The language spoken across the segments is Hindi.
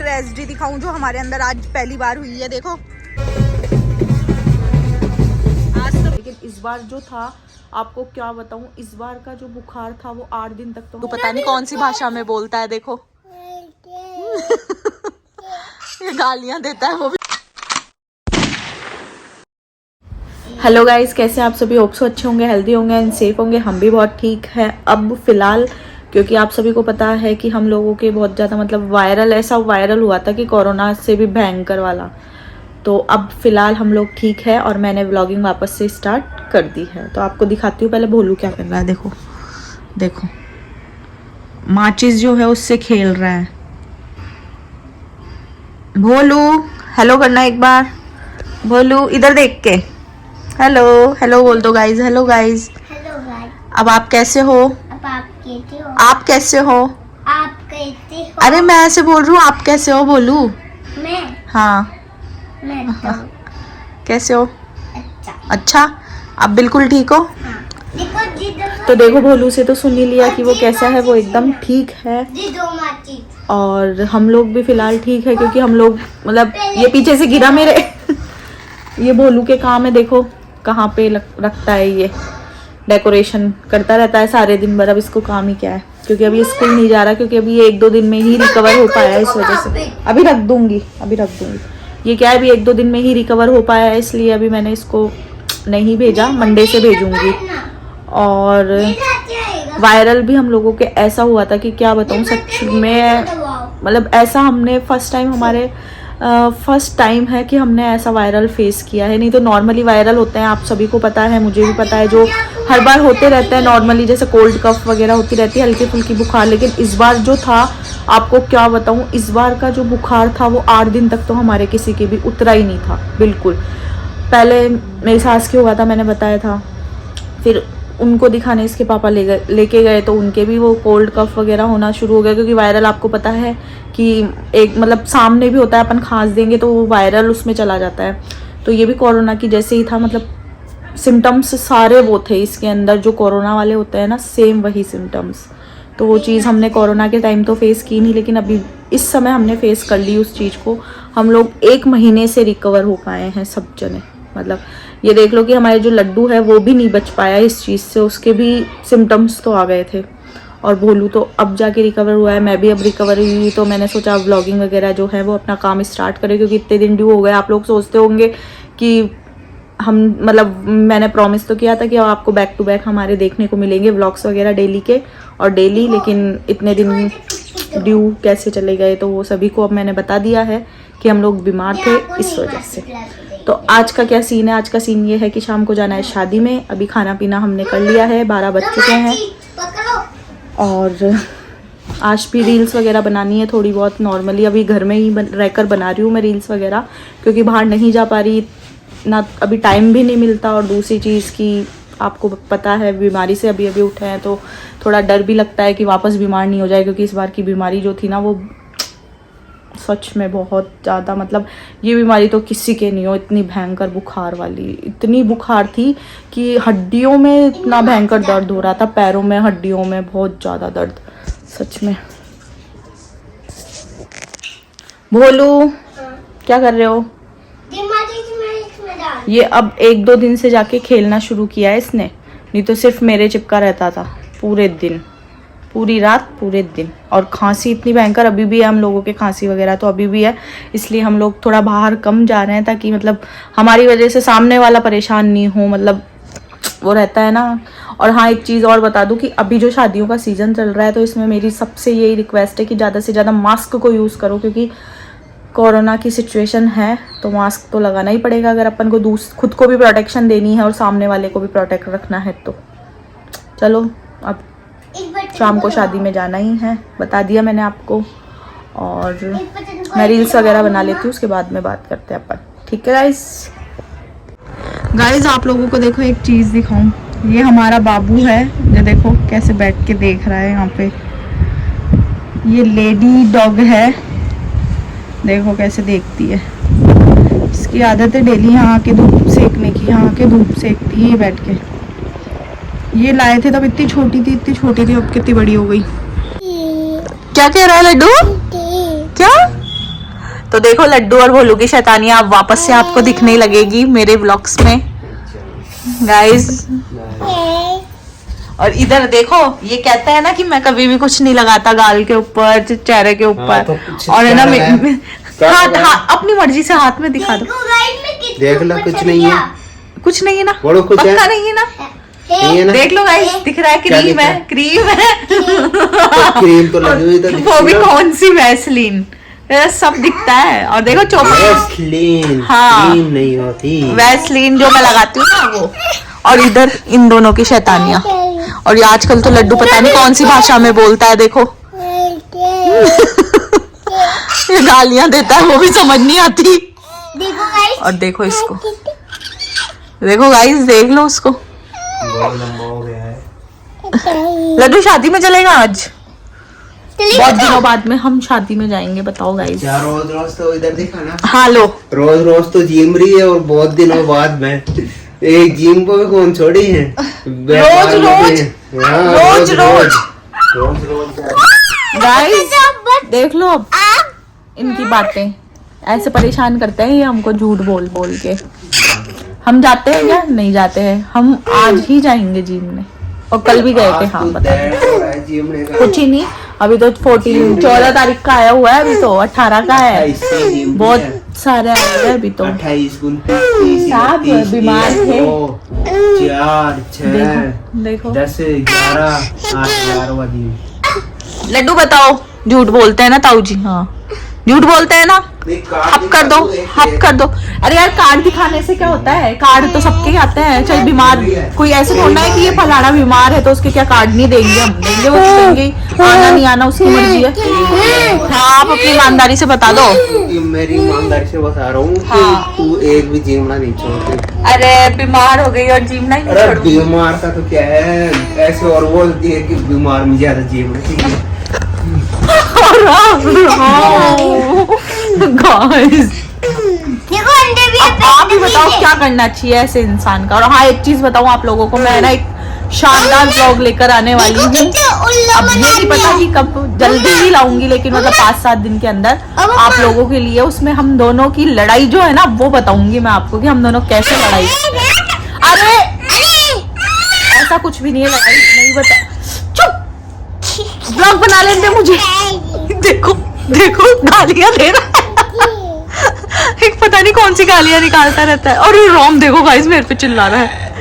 ट्रेजेडी दिखाऊं जो हमारे अंदर आज पहली बार हुई है। देखो आज तो, लेकिन इस बार जो था आपको क्या बताऊं, इस बार का जो बुखार था वो 8 दिन तक तो पता नहीं कौन सी भाषा में बोलता है। देखो ये गालियां देता है वो भी। हेलो गाइस, कैसे आप सभी? होप सो अच्छे होंगे, हेल्दी होंगे एंड सेफ होंगे। हम भी बहुत ठीक है अब फिलहाल, क्योंकि आप सभी को पता है कि हम लोगों के बहुत ज़्यादा मतलब ऐसा वायरल हुआ था कि कोरोना से भी भयंकर वाला। तो अब फिलहाल हम लोग ठीक है और मैंने व्लॉगिंग वापस से स्टार्ट कर दी है। तो आपको दिखाती हूँ पहले भोलू क्या कर रहा है। देखो देखो, माचिस जो है उससे खेल रहा है। भोलू हेलो करना एक बार। भोलू इधर देख के हेलो हेलो बोल दो guys. Hello guys. Hello guys. अब आप कैसे हो? अब आप कैसे हो? आप कैसे हो? आप कैसे हो? अरे मैं ऐसे बोल रही हूँ, आप कैसे हो बोलू? मैं हाँ तो कैसे हो? अच्छा। अच्छा, आप बिल्कुल ठीक हो? हाँ। देखो जी तो देखो भोलू से तो सुन ही लिया कि वो कैसा है। वो एकदम ठीक है जी दो माची। और हम लोग भी फिलहाल ठीक है, क्योंकि हम लोग मतलब ये पीछे से गिरा मेरे ये भोलू के काम है। देखो कहाँ पे रखता है, ये डेकोरेशन करता रहता है सारे दिन भर। अब इसको काम ही क्या है, क्योंकि अभी स्कूल नहीं जा रहा, क्योंकि अभी ये 1-2 दिन में ही रिकवर हो पाया है। इस वजह से अभी रख दूंगी। ये क्या है, अभी 1-2 दिन में ही रिकवर हो पाया है, इसलिए अभी मैंने इसको नहीं भेजा, मंडे से भेजूंगी। और वायरल भी हम लोगों के ऐसा हुआ था कि क्या बताऊं, सच में मतलब ऐसा हमने फर्स्ट टाइम है कि हमने ऐसा वायरल फेस किया है। नहीं तो नॉर्मली वायरल होते हैं, आप सभी को पता है, मुझे भी पता है, जो हर बार होते रहते हैं नॉर्मली, जैसे कोल्ड कफ वगैरह होती रहती है, हल्की फुल्की बुखार। लेकिन इस बार जो था आपको क्या बताऊं, इस बार का जो बुखार था वो 8 दिन तक तो हमारे किसी के भी उतरा ही नहीं था बिल्कुल। पहले मेरी सास के हुआ था, मैंने बताया था, फिर उनको दिखाने इसके पापा लेके गए तो उनके भी वो कोल्ड कफ वगैरह होना शुरू हो गया, क्योंकि वायरल आपको पता है कि एक मतलब सामने भी होता है, अपन खांस देंगे तो वो वायरल उसमें चला जाता है। तो ये भी कोरोना की जैसे ही था, मतलब सिम्टम्स सारे वो थे इसके अंदर जो कोरोना वाले होते हैं ना, सेम वही सिम्टम्स। तो वो चीज़ हमने कोरोना के टाइम तो फेस की नहीं, लेकिन अभी इस समय हमने फेस कर ली उस चीज़ को। हम लोग 1 महीने से रिकवर हो पाए हैं सब जने। मतलब ये देख लो कि हमारे जो लड्डू है वो भी नहीं बच पाया इस चीज़ से, उसके भी सिम्टम्स तो आ गए थे। और भोलू तो अब जाके रिकवर हुआ है, मैं भी अब रिकवर हुई। तो मैंने सोचा व्लॉगिंग वगैरह जो है वो अपना काम स्टार्ट करें, क्योंकि इतने दिन ड्यू हो गए। आप लोग सोचते होंगे कि हम मतलब मैंने प्रॉमिस तो किया था कि आपको बैक टू बैक हमारे देखने को मिलेंगे व्लॉग्स वगैरह डेली के और डेली, लेकिन इतने दिन ड्यू कैसे चले गए तो वो सभी को अब मैंने बता दिया है कि हम लोग बीमार थे इस वजह से। तो आज का क्या सीन है, आज का सीन ये है कि शाम को जाना है शादी में। अभी खाना पीना हमने कर लिया है, 12 बज चुके हैं और आज भी रील्स वगैरह बनानी है थोड़ी बहुत। नॉर्मली अभी घर में ही रहकर बना रही हूँ मैं रील्स वगैरह, क्योंकि बाहर नहीं जा पा रही ना, अभी टाइम भी नहीं मिलता। और दूसरी चीज़ की आपको पता है, बीमारी से अभी अभी उठे हैं तो थोड़ा डर भी लगता है कि वापस बीमार नहीं हो जाए, क्योंकि इस बार की बीमारी जो थी ना वो सच में बहुत ज़्यादा, मतलब ये बीमारी तो किसी के नहीं हो, इतनी भयंकर बुखार वाली। इतनी बुखार थी कि हड्डियों में इतना भयंकर दर्द हो रहा था, पैरों में, हड्डियों में बहुत ज़्यादा दर्द सच में। भोलू क्या कर रहे हो? ये अब 1-2 दिन से जाके खेलना शुरू किया है इसने, नहीं तो सिर्फ मेरे चिपका रहता था पूरे दिन, पूरी रात पूरे दिन। और खांसी इतनी भयंकर अभी भी है हम लोगों के, खांसी वगैरह तो अभी भी है, इसलिए हम लोग थोड़ा बाहर कम जा रहे हैं, ताकि मतलब हमारी वजह से सामने वाला परेशान नहीं हो, मतलब वो रहता है ना। और हाँ, एक चीज़ और बता दूं कि अभी जो शादियों का सीज़न चल रहा है, तो इसमें मेरी सबसे यही रिक्वेस्ट है कि ज़्यादा से ज़्यादा मास्क को यूज़ करो, क्योंकि कोरोना की सिचुएशन है तो मास्क तो लगाना ही पड़ेगा अगर अपन को खुद को भी प्रोटेक्शन देनी है और सामने वाले को भी प्रोटेक्ट रखना है। तो चलो अब शाम को शादी में जाना ही है, बता दिया मैंने आपको। और मैं रील्स वगैरह बना लेती हूँ, उसके बाद में बात करते हैं अपन, ठीक है गाइस। आप लोगों को देखो एक चीज़ दिखाऊं, ये हमारा बाबू है, ये देखो कैसे बैठ के देख रहा है यहाँ पे। ये लेडी डॉग है, देखो कैसे देखती है। इसकी आदत है डेली यहाँ आके धूप सेकने की, यहाँ आके धूप सेकती है ये बैठ के। ये लाए थे तब इतनी छोटी थी, अब कितनी बड़ी हो गई। क्या कह रहा है लड्डू? क्या तो देखो लड्डू और भोलू की शैतानियां अब वापस से आपको दिखने ही लगेगी मेरे व्लॉग्स में गाइस। और इधर देखो ये कहता है ना कि मैं कभी भी कुछ नहीं लगाता गाल के ऊपर चेहरे के ऊपर। तो और है ना हाथ अपनी मर्जी से हाथ में दिखा दो। देख लो कुछ नहीं है, कुछ नहीं है ना, बोलो कुछ है? पक्का नहीं है ना? नहीं है ना? देख लो गाइस दिख रहा है क्या क्रीम दिख रहा है, है? क्रीम है। तो क्रीम तो लगी हुई तो वो भी कौन सी वैसलीन, सब दिखता है। और देखो चौपाई वैसलीन, हाँ। क्रीम नहीं होती, वैसलीन जो मैं लगाती हूँ ना वो। और इधर इन दोनों की शैतानियां। और ये आजकल तो लड्डू पता नहीं कौन सी भाषा में बोलता है, देखो ये गालियां देता है वो भी समझ नहीं आती। देखो गाइस, और देखो इसको, देखो गाइस देख लो उसको। बहुत लंबा हो गया है। लड्डू शादी में चलेगा आज, बहुत दिनों बाद में हम शादी में जाएंगे, बताओ गाइस। क्या रोज रोज तो इधर दिखाना, हाँ लो रोज रोज तो जिम रही है और बहुत दिनों बाद में एक जिम को भी कौन छोड़ी है, रोज रोज रोज रोज रोज रोज गाइस देख लो अब इनकी बातें ऐसे परेशान करते हैं ये हमको झूठ बोल बोल के। हम जाते हैं या नहीं जाते हैं? हम आज ही जाएंगे जिम में और कल भी गए थे। हाँ बता कुछ ही नहीं, अभी तो 14 तारीख का आया हुआ है, अभी तो 18 का है, बहुत सारे आए हुए अभी तो। 28 साहब बीमार थे। 4 6 देखो 10 11 8 11वां दिन। लड्डू बताओ, झूठ बोलते हैं ना ताऊ जी? हाँ झूठ बोलते हैं ना, हप कर दो, हप कर दो। अरे यार कार्ड दिखाने से क्या होता है, कार्ड तो सबके ही आते हैं, चाहे बीमार कोई ऐसे थोड़ा है कि ये फलाना बीमार है तो उसके क्या कार्ड नहीं देंगे, हम देंगे, वो देंगे, आना नहीं आना उसकी मर्जी है। हाँ आप अपनी ईमानदारी से बता दो। मेरी ईमानदारी से बता रहा हूँ हाँ। तू एक भी जीमना नहीं छोड़ती। अरे बीमार हो गई और जीमना ही नहीं अरे छोड़ूंगी। बीमार का तो क्या है, ऐसे और बोलती है कि बीमार में ज्यादा जीमना चाहिए। गाइस देखो अंडे भी अब आप ही बताओ क्या करना चाहिए ऐसे इंसान का। और हाँ एक चीज बताऊं आप लोगों को, मैं ना एक शानदार व्लॉग लेकर आने वाली हूँ। अब ये नहीं पता कि कब, जल्दी ही लाऊंगी लेकिन मतलब 5-7 दिन के अंदर आप लोगों के लिए। उसमें हम दोनों की लड़ाई जो है ना वो बताऊंगी मैं आपको कि हम दोनों कैसे लड़ाई। अरे ऐसा कुछ भी नहीं है, लड़ाई नहीं बता। चुप, व्लॉग बना लेते मुझे। देखो देखो गालियां दे रहा है एक पता नहीं कौन सी गालियां निकालता रहता है। और रोम देखो गाइस मेरे पे चिल्ला रहा है,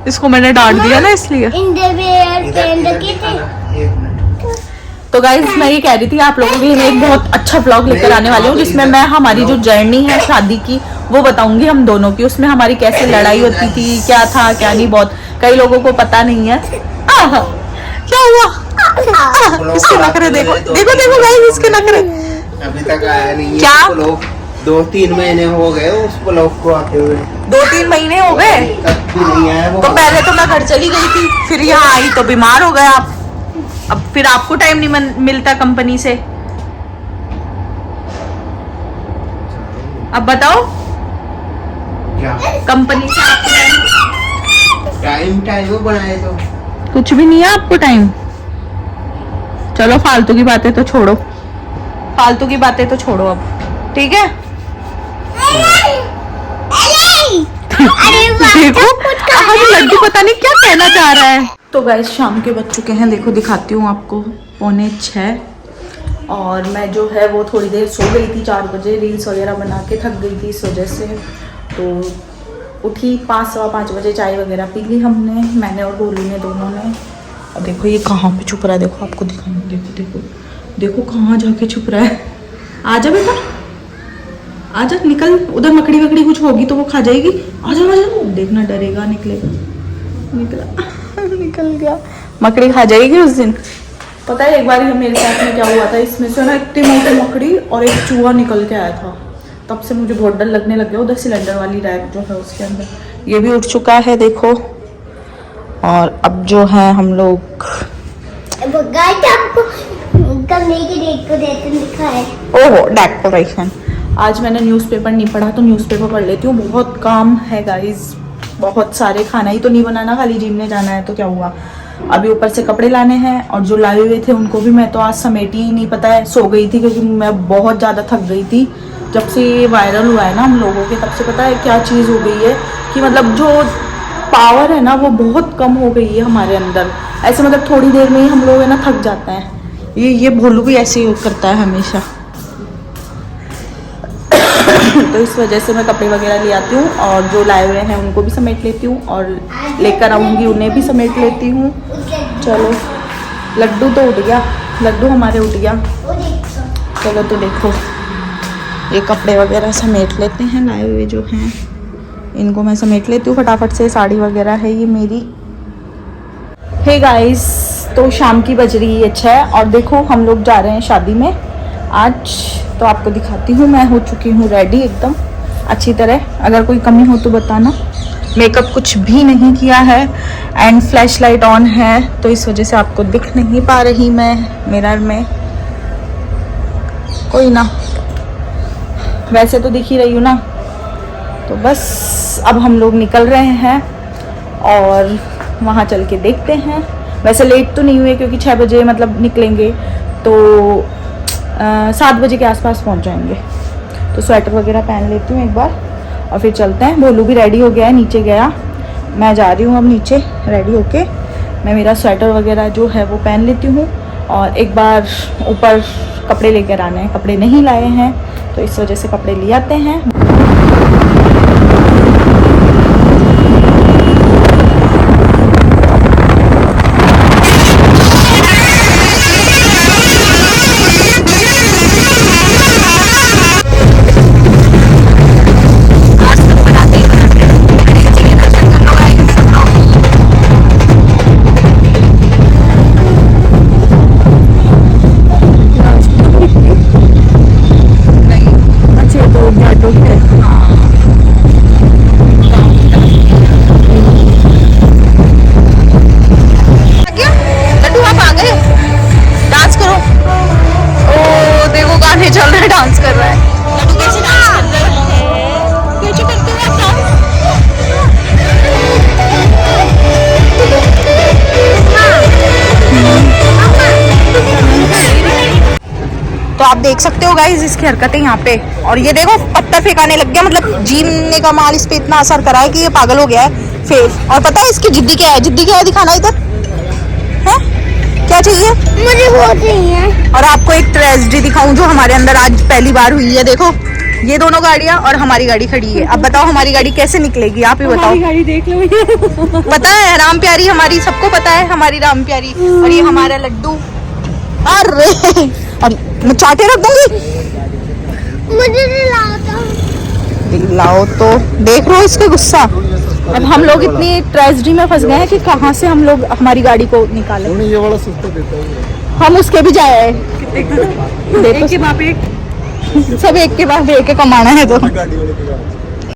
इसको मैंने डांट दिया ना इसलिए। अंडे भी अंडे की तो गाइस मैं ये कह रही थी आप लोगों के लिए मैं एक बहुत अच्छा व्लॉग लेकर आने वाली हूँ जिसमें मैं हमारी जो जर्नी है शादी की वो बताऊंगी हम दोनों की। उसमें हमारी कैसे लड़ाई होती थी, क्या था क्या नहीं, बहुत कई लोगों को पता नहीं है। क्या हुआ? इसके नखरे देखो देखो देखो गाइस इसके नखरे। अभी तक आया नहीं है क्या? लोग 2-3 महीने हो गए उस ब्लॉग को आते हुए, 2-3 महीने हो गए। तक भी नहीं आया वो। तो पहले तो मैं घर चली गई थी, फिर यहाँ आई तो बीमार हो गए आप। अब फिर आपको टाइम नहीं मिलता कंपनी से। अब बताओ क्या कंपनी से आपको टाइम बनाए तो कुछ भी नहीं है आपको टाइम। चलो फालतू की बातें तो छोड़ो, फालतू की बातें तो छोड़ो अब, ठीक है? देखो आज लड्डू पता नहीं क्या कहना चाह रहा है। तो गाइस शाम के बज चुके हैं, देखो दिखाती हूँ आपको, 5:45। और मैं जो है वो थोड़ी देर सो गई थी 4 बजे, रील्स वगैरह बना के थक गई थी इस वजह से। तो उठी 5-5 बजे, चाय वगैरह पी ली हमने, मैंने और गोलू ने दोनों ने। और देखो ये कहाँ पे छुप रहा है, देखो आपको दिखाऊंगी, देखो देखो देखो कहाँ जाके छुप रहा है। आजा बेटा आजा, निकल, उधर मकड़ी वकड़ी कुछ होगी तो वो खा जाएगी। आजा आजा, देखना डरेगा, निकलेगा, निकला निकल गया, मकड़ी खा जाएगी उस दिन। पता है एक बार मेरे साथ में क्या हुआ था, इसमें से ना इतनी मोटी मकड़ी और एक चूहा निकल के आया था। तब से मुझे बहुत डर लगने लग गया। उधर सिलेंडर वाली रैक जो है उसके अंदर ये भी उठ चुका है देखो। और अब जो है हम लोग आपको कमरे की डेकोरेशन दिखाए। ओहो डेकोरेशन, आज मैंने न्यूज़पेपर नहीं पढ़ा तो न्यूज़पेपर पढ़ लेती हूँ। बहुत काम है गाइज, बहुत सारे, खाना ही तो नहीं बनाना, खाली जिम में जाना है तो क्या हुआ। अभी ऊपर से कपड़े लाने हैं, और जो लाए हुए थे उनको भी मैं तो आज समेटी ही नहीं, पता है सो गई थी क्योंकि मैं बहुत ज़्यादा थक गई थी। जब से ये वायरल हुआ है ना हम लोगों के, तब से पता है क्या चीज़ हो गई है कि मतलब जो पावर है ना वो बहुत कम हो गई है हमारे अंदर। ऐसे मतलब थोड़ी देर में ही हम लोग है ना थक जाते हैं। ये भोलू भी ऐसे ही करता है हमेशा। तो इस वजह से मैं कपड़े वगैरह ले आती हूँ, और जो लाए हुए हैं उनको भी समेट लेती हूँ, और लेकर आऊँगी उन्हें भी समेट लेती हूँ। चलो लड्डू तो उठ गया, लड्डू हमारे उठ गया। चलो तो देखो ये कपड़े वगैरह समेट लेते हैं, लाए हुए जो हैं इनको मैं समेट लेती हूँ फटाफट से। साड़ी वगैरह है ये मेरी। हे गाइस, तो शाम की बज रही है 6, और देखो हम लोग जा रहे हैं शादी में आज। तो आपको दिखाती हूँ, मैं हो चुकी हूँ रेडी एकदम अच्छी तरह। अगर कोई कमी हो तो बताना। मेकअप कुछ भी नहीं किया है, एंड फ्लैश लाइट ऑन है, तो इस वजह से आपको दिख नहीं पा रही मैं मिरर में। कोई ना, वैसे तो दिख ही रही हूँ ना। तो बस अब हम लोग निकल रहे हैं और वहाँ चल के देखते हैं। वैसे लेट तो नहीं हुए क्योंकि 6 बजे मतलब निकलेंगे, तो 7 बजे के आसपास पहुँच जाएंगे। तो स्वेटर वगैरह पहन लेती हूँ एक बार और फिर चलते हैं। भोलू भी रेडी हो गया है, नीचे गया। मैं जा रही हूँ अब नीचे रेडी होके। मैं मेरा स्वेटर वगैरह जो है वो पहन लेती हूँ, और एक बार ऊपर कपड़े लेकर आने हैं। कपड़े नहीं लाए हैं तो इस वजह से कपड़े ले आते हैं। डांस कर रहा है। कैसे डांस कर रहा है? कैसे करते हो आप डांस? तो आप देख सकते हो गाइस इसकी हरकतें यहाँ पे। और ये देखो पत्थर फेंकाने लग गया, मतलब जिम ने का माल इस पे इतना असर करा है कि ये पागल हो गया है फेस। और पता है इसकी जिद्दी क्या है? जिद्दी क्या है दिखाना इधर है। क्या चाहिए? मुझे वो चाहिए। और आपको एक ट्रेजेडी दिखाऊं जो हमारे अंदर आज पहली बार हुई है। देखो ये दोनों गाड़ियां और हमारी गाड़ी खड़ी है। अब बताओ हमारी गाड़ी कैसे निकलेगी? आप ही बताओ। हमारी गाड़ी देख लो। पता है राम प्यारी हमारी, सबको पता है हमारी राम प्यारी। और ये हमारा लड्डू। अरे मैं चाटे रख दूंगी। मुझे लाओ तो देख लो इसके गुस्सा। अब हम लोग इतनी ट्रेजेडी में फंस गए हैं कि कहाँ से हम लोग हमारी गाड़ी को निकालें। ये वाला सुस्ता देता है। हम उसके भी जाए एक के बाप एक, सब एक के बाद एक के कमाना है तो।